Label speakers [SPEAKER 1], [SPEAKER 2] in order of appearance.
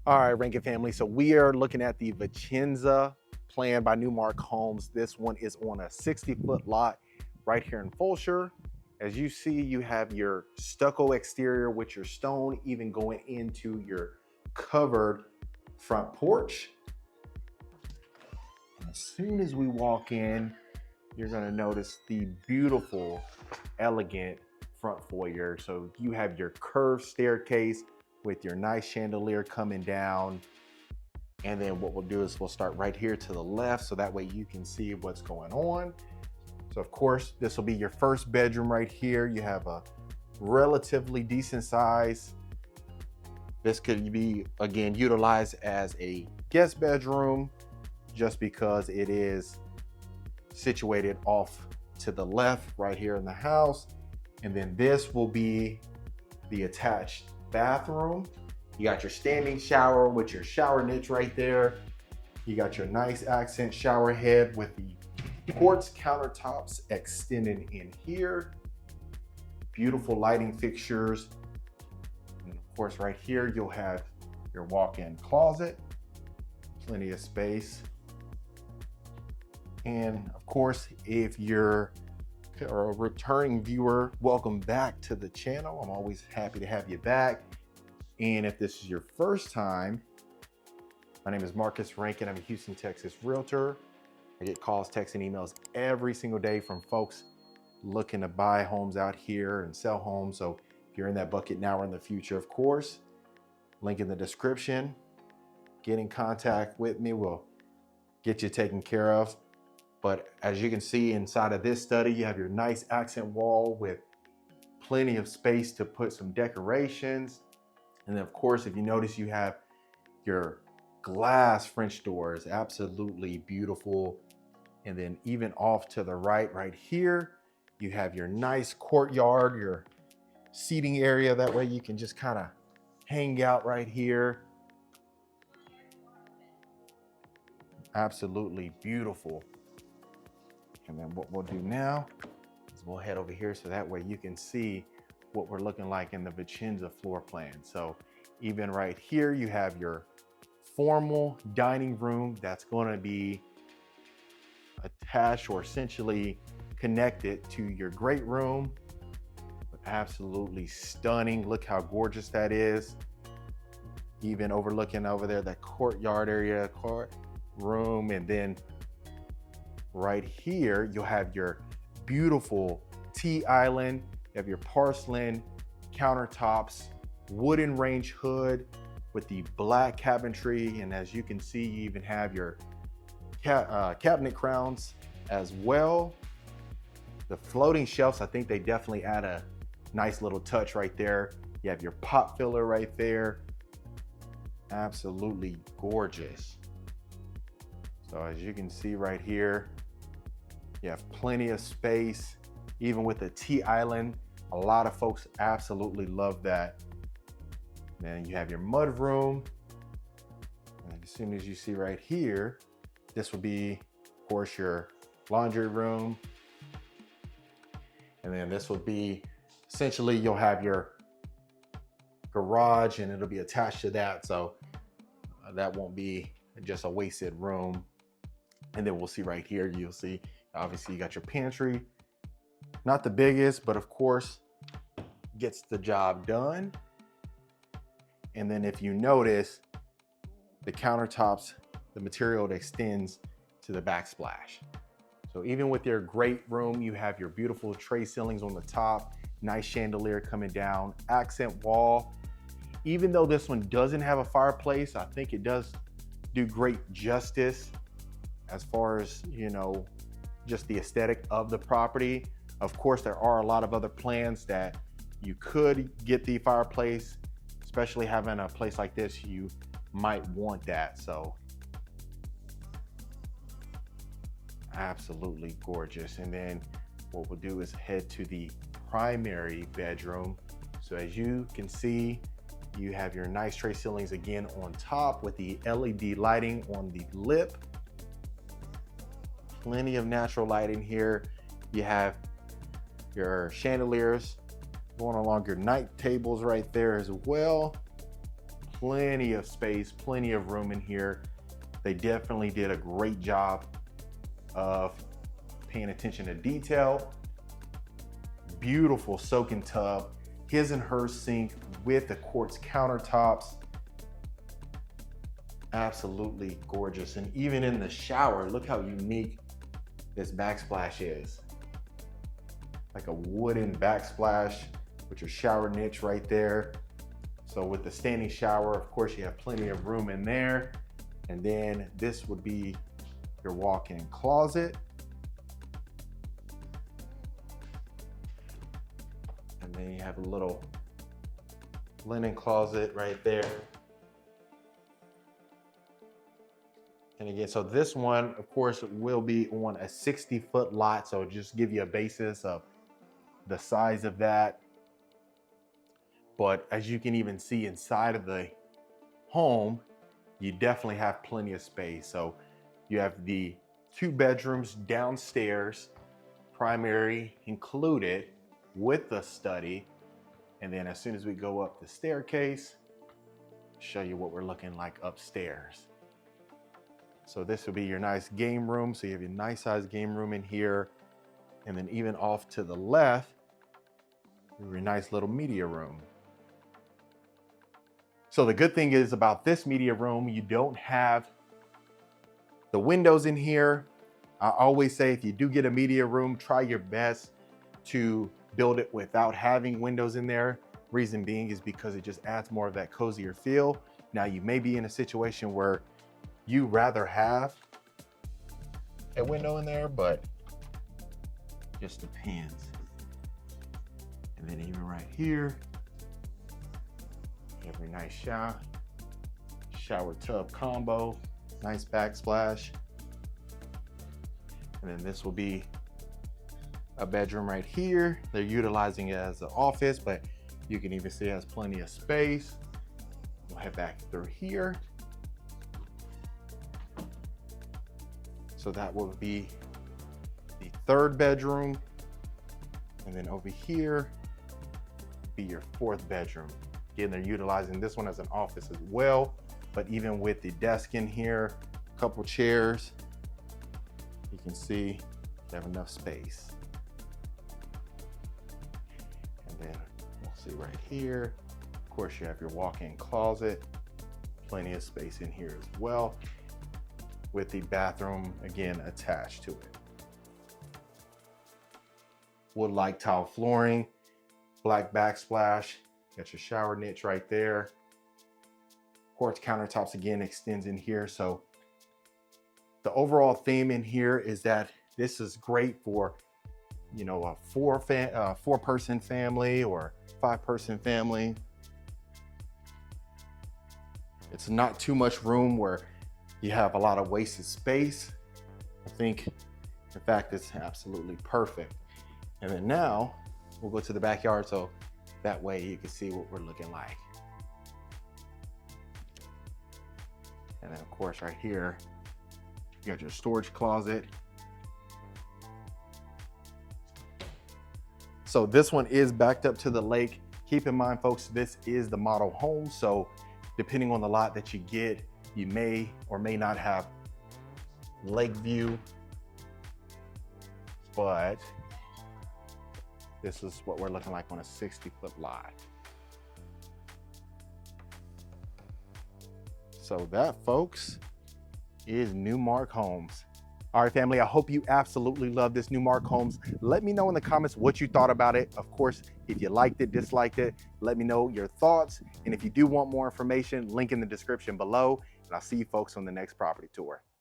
[SPEAKER 1] All right, Rankin family. So we are looking at the Vicenza plan by Newmark Homes. This one is on a 60-foot lot right here in Fulshire. As you see, you have your stucco exterior with your stone even going into your covered front porch. And as soon as we walk in, you're gonna notice the beautiful, elegant front foyer. So you have your curved staircase with your nice chandelier coming down. And then what we'll do is we'll start right here to the left so that way you can see what's going on. So of course, this will be your first bedroom right here. You have a relatively decent size. This could be, again, utilized as a guest bedroom just because it is situated off to the left right here in the house. And then this will be the attached bathroom. You got your standing shower with your shower niche right there. You got your nice accent shower head with the quartz countertops extending in here. Beautiful lighting fixtures. And of course, right here, you'll have your walk-in closet, plenty of space. And of course, if you're a returning viewer, welcome back to the channel. I'm always happy to have you back. And if this is your first time, my name is Marcus Rankin. I'm a Houston, Texas realtor. I get calls, texts, and emails every single day from folks looking to buy homes out here and sell homes. So if you're in that bucket now or in the future, of course, link in the description. Get in contact with me. We'll get you taken care of. But as you can see inside of this study, you have your nice accent wall with plenty of space to put some decorations. And then of course, if you notice, you have your glass French doors, absolutely beautiful. And then even off to the right here, you have your nice courtyard, your seating area. That way you can just kind of hang out right here. Absolutely beautiful. And then what we'll do now is we'll head over here so that way you can see what we're looking like in the Vicenza floor plan. So even right here, you have your formal dining room that's going to be attached or essentially connected to your great room. Absolutely stunning. Look how gorgeous that is. Even overlooking over there, that courtyard area, court room. And then right here, you'll have your beautiful tea island. You have your porcelain countertops, wooden range hood with the black cabinetry. And as you can see, you even have your cabinet crowns as well. The floating shelves, I think they definitely add a nice little touch right there. You have your pot filler right there. Absolutely gorgeous. So as you can see right here, you have plenty of space, even with the tea island. A lot of folks absolutely love that. Then you have your mud room. And as soon as you see right here, this will be, of course, your laundry room. And then this will be, essentially, you'll have your garage and it'll be attached to that. So that won't be just a wasted room. And then we'll see right here, you'll see, obviously you got your pantry. Not the biggest, but of course, gets the job done. And then if you notice, the countertops, the material extends to the backsplash. So even with your great room, you have your beautiful tray ceilings on the top, nice chandelier coming down, accent wall. Even though this one doesn't have a fireplace, I think it does do great justice as far as, you know, just the aesthetic of the property. Of course, there are a lot of other plans that you could get the fireplace, especially having a place like this, you might want that. So absolutely gorgeous. And then what we'll do is head to the primary bedroom. So as you can see, you have your nice tray ceilings again on top with the LED lighting on the lip. Plenty of natural lighting here. You have your chandeliers going along your night tables right there as well. plenty of space, plenty of room in here. They definitely did a great job of paying attention to detail. Beautiful soaking tub, his and her sink with the quartz countertops. Absolutely gorgeous. And even in the shower, look how unique this backsplash is. Like a wooden backsplash with your shower niche right there. So with the standing shower, of course, you have plenty of room in there. And then this would be your walk-in closet. And then you have a little linen closet right there. And again, so this one, of course, will be on a 60-foot lot. So just give you a basis of the size of that. But as you can even see inside of the home, you definitely have plenty of space. So you have the 2 bedrooms downstairs, primary included with the study. And then as soon as we go up the staircase, show you what we're looking like upstairs. So this would be your nice game room. So you have your nice size game room in here. And then even off to the left, your nice little media room. So the good thing is about this media room, you don't have the windows in here. I always say if you do get a media room, try your best to build it without having windows in there. Reason being is because it just adds more of that cozier feel. Now you may be in a situation where you rather have a window in there, but just depends. And then even right here, every nice shower tub combo, nice backsplash. And then this will be a bedroom right here. They're utilizing it as an office, but you can even see it has plenty of space. We'll head back through here. So that will be the 3rd bedroom. And then over here be your 4th bedroom. Again, they're utilizing this one as an office as well, but even with the desk in here, a couple chairs, you can see you have enough space. And then we'll see right here, of course, you have your walk-in closet, plenty of space in here as well, with the bathroom, again, attached to it. Wood-like tile flooring, black backsplash, got your shower niche right there. Quartz countertops again extends in here. So the overall theme in here is that this is great for, you know, a 4-person family or 5-person family. It's not too much room where you have a lot of wasted space. I think, in fact, it's absolutely perfect. And then now we'll go to the backyard so that way you can see what we're looking like. And then of course right here, you got your storage closet. So this one is backed up to the lake. Keep in mind, folks, this is the model home. So depending on the lot that you get, you may or may not have lake view, but this is what we're looking like on a 60-foot lot. So that, folks, is Newmark Homes. All right, family, I hope you absolutely love this Newmark Homes. Let me know in the comments what you thought about it. Of course, if you liked it, disliked it, let me know your thoughts. And if you do want more information, link in the description below. And I'll see you folks on the next property tour.